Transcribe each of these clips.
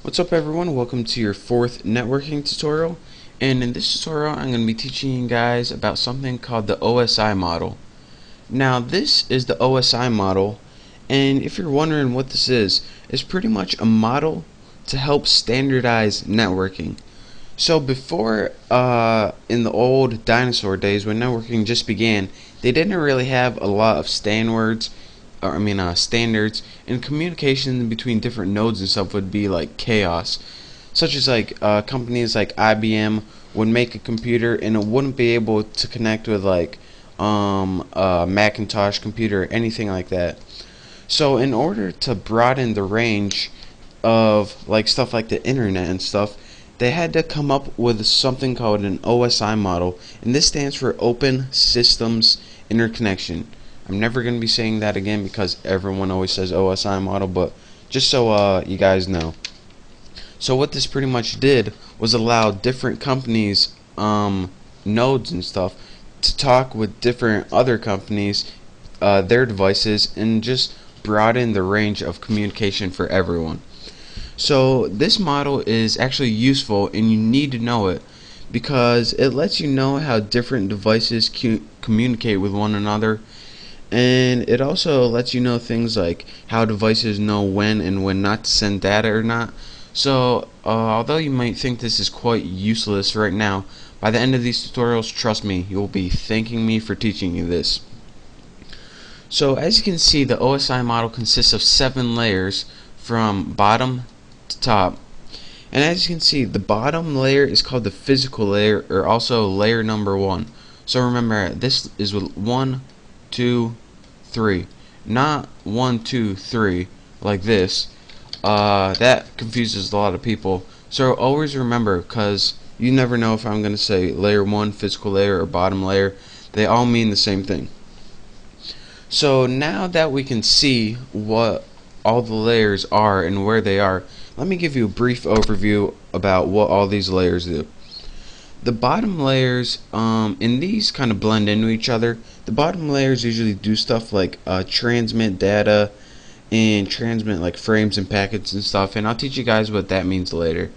What's up everyone, welcome to your fourth networking tutorial, and in this tutorial I'm going to be teaching you guys about something called the OSI model. Now this is the OSI model, and if you're wondering what this is, it's pretty much a model to help standardize networking. So before, in the old dinosaur days when networking just began, they didn't really have a lot of standards, and communication between different nodes and stuff would be like chaos. Such as like companies like IBM would make a computer and it wouldn't be able to connect with like a Macintosh computer or anything like that. So in order to broaden the range of like stuff like the internet and stuff, they had to come up with something called an OSI model, and this stands for Open Systems Interconnection. I'm never going to be saying that again because everyone always says OSI model, but just so you guys know. So what this pretty much did was allow different companies, nodes and stuff, to talk with different other companies, their devices, and just broaden the range of communication for everyone. So this model is actually useful and you need to know it because it lets you know how different devices communicate with one another, and it also lets you know things like how devices know when and when not to send data or not. So although you might think this is quite useless right now, by the end of these tutorials, trust me, you'll be thanking me for teaching you this. So as you can see, the OSI model consists of 7 layers from bottom to top. And as you can see, the bottom layer is called the physical layer, or also layer number 1. So remember, this is with 1, 2, 3, not 1, 2, 3 like this. That confuses a lot of people. So always remember, because you never know if I'm going to say layer 1, physical layer, or bottom layer. They all mean the same thing. So now that we can see what all the layers are and where they are, let me give you a brief overview about what all these layers do. The bottom layers, and these kind of blend into each other. The bottom layers usually do stuff like transmit data and transmit like frames and packets and stuff, and I'll teach you guys what that means later.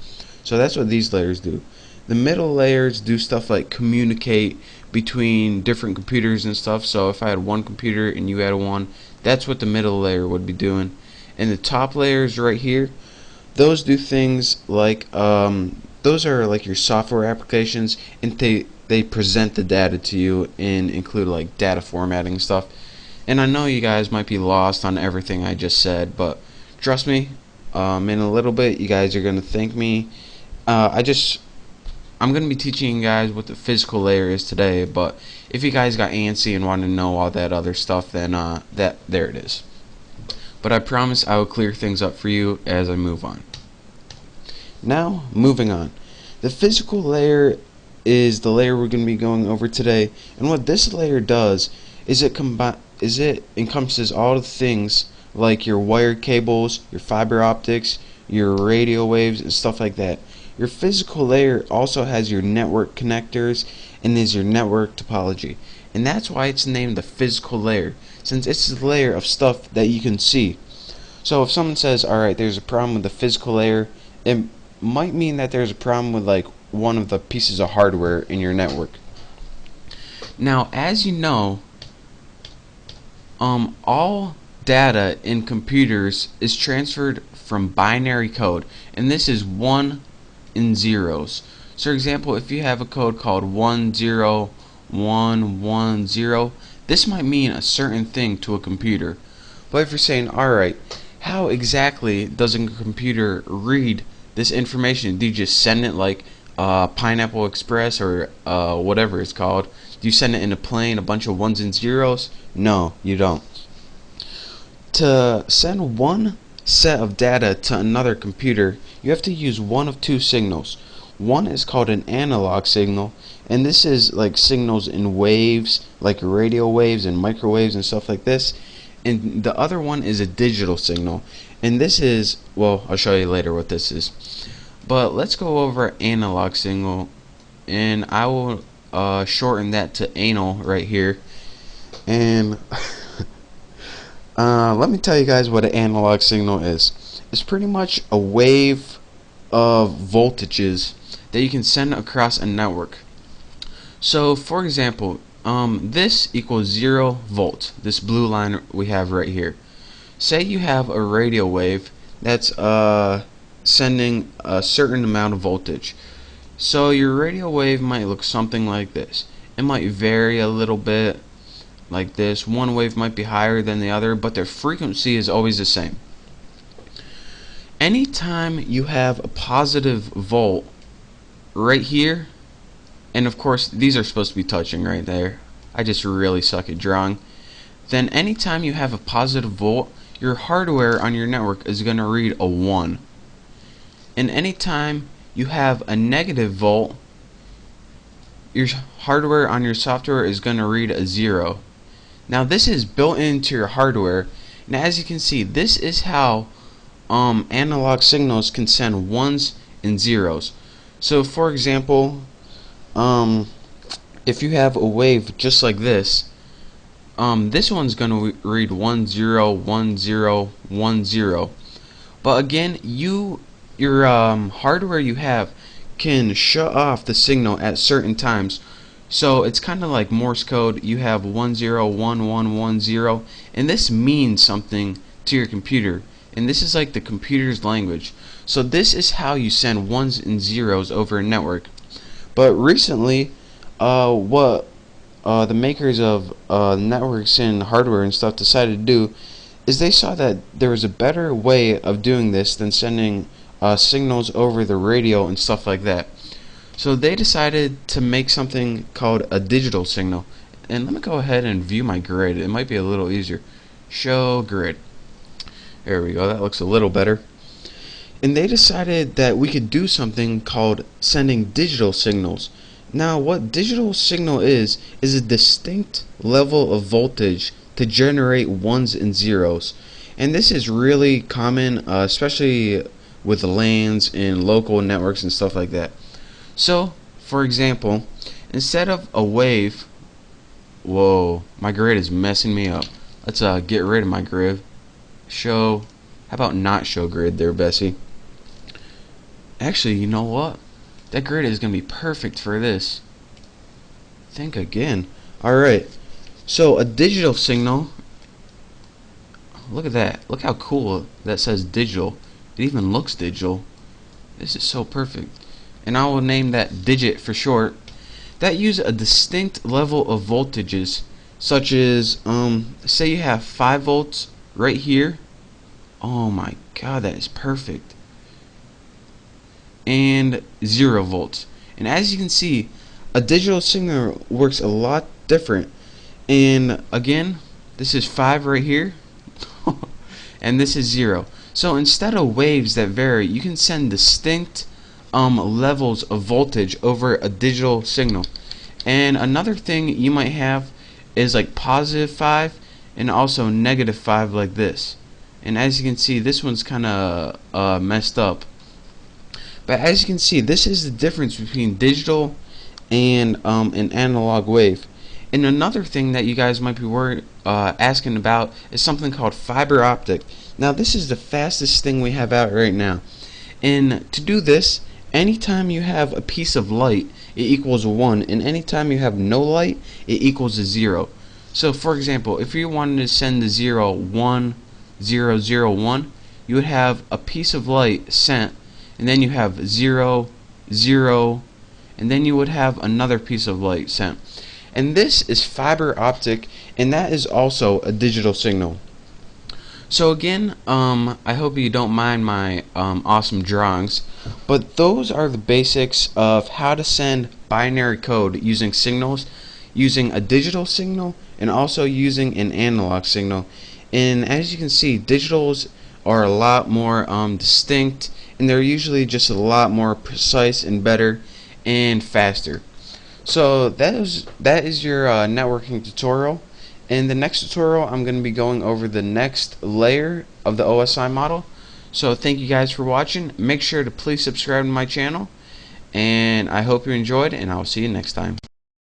So that's what these layers do. The middle layers do stuff like communicate between different computers and stuff. So if I had one computer and you had one, that's what the middle layer would be doing. And the top layers right here, those do things like those are like your software applications, and they present the data to you and include like data formatting stuff. And I know you guys might be lost on everything I just said, but trust me, in a little bit you guys are gonna thank me. I'm going to be teaching you guys what the physical layer is today, but if you guys got antsy and want to know all that other stuff, then there it is. But I promise I will clear things up for you as I move on. Now, moving on. The physical layer is the layer we're going to be going over today, and what this layer does is it encompasses all the things like your wired cables, your fiber optics, your radio waves, and stuff like that. Your physical layer also has your network connectors and is your network topology. And that's why it's named the physical layer, since it's the layer of stuff that you can see. So if someone says, alright, there's a problem with the physical layer, it might mean that there's a problem with like one of the pieces of hardware in your network. Now, as you know, all data in computers is transferred from binary code, and this is 1 and zeros. So for example, if you have a code called 10110, this might mean a certain thing to a computer. But if you're saying, alright, how exactly does a computer read this information? Do you just send it like Pineapple Express or whatever it's called? Do you send it in a plane, a bunch of 1s and zeros? No, you don't. To send one set of data to another computer, you have to use one of 2 signals. One is called an analog signal, and this is like signals in waves, like radio waves and microwaves and stuff like this. And the other one is a digital signal, and this is, well, I'll show you later what this is. But let's go over analog signal, and I will shorten that to anal right here. And let me tell you guys what an analog signal is. It's pretty much a wave of voltages that you can send across a network. So for example, this equals 0 volts, this blue line we have right here. Say you have a radio wave that's sending a certain amount of voltage. So your radio wave might look something like this. It might vary a little bit like this. One wave might be higher than the other, but their frequency is always the same. Anytime you have a positive volt right here, and of course these are supposed to be touching right there, I just really suck at drawing, then anytime you have a positive volt, your hardware on your network is going to read a 1. And anytime you have a negative volt, your hardware on your software is going to read a 0. Now this is built into your hardware, and as you can see, this is how analog signals can send 1s and 0s. So for example, if you have a wave just like this, this one's going to read 1 0 1 0 1 0. But again, your hardware you have can shut off the signal at certain times. So it's kind of like Morse code. You have 1 0 1 1 1 0, and this means something to your computer, and this is like the computer's language. So this is how you send 1s and 0s over a network. But recently, what the makers of networks and hardware and stuff decided to do is they saw that there was a better way of doing this than sending signals over the radio and stuff like that. So they decided to make something called a digital signal. And let me go ahead and view my grid. It might be a little easier. Show grid. There we go. That looks a little better. And they decided that we could do something called sending digital signals. Now what digital signal is a distinct level of voltage to generate 1s and 0s. And this is really common, especially with the LANs and local networks and stuff like that. So for example, instead of a wave, whoa, my grid is messing me up. Let's get rid of my grid. Show, how about not show grid there, Bessie? Actually, you know what? That grid is going to be perfect for this. Think again. Alright, so a digital signal, look at that. Look how cool that says digital. It even looks digital. This is so perfect. And I will name that digit for short. That use a distinct level of voltages, such as, say you have 5 volts right here. Oh my god, that is perfect. And 0 volts. And as you can see, a digital signal works a lot different. And again, this is 5 right here and this is 0. So instead of waves that vary, you can send distinct levels of voltage over a digital signal. And another thing you might have is like positive 5 and also negative 5 like this. And as you can see, this one's kind of messed up. But as you can see, this is the difference between digital and an analog wave. And another thing that you guys might be asking about is something called fiber optic. Now this is the fastest thing we have out right now. And to do this, anytime you have a piece of light, it equals 1, and anytime you have no light, it equals a 0. So for example, if you wanted to send the 0 1 0 0 1, you would have a piece of light sent, and then you have 0 0, and then you would have another piece of light sent. And this is fiber optic, and that is also a digital signal. So again, I hope you don't mind my awesome drawings, but those are the basics of how to send binary code using signals, using a digital signal, and also using an analog signal. And as you can see, digitals are a lot more distinct, and they're usually just a lot more precise and better and faster. So that is your networking tutorial. In the next tutorial, I'm going to be going over the next layer of the OSI model. So thank you guys for watching. Make sure to please subscribe to my channel, and I hope you enjoyed, and I'll see you next time.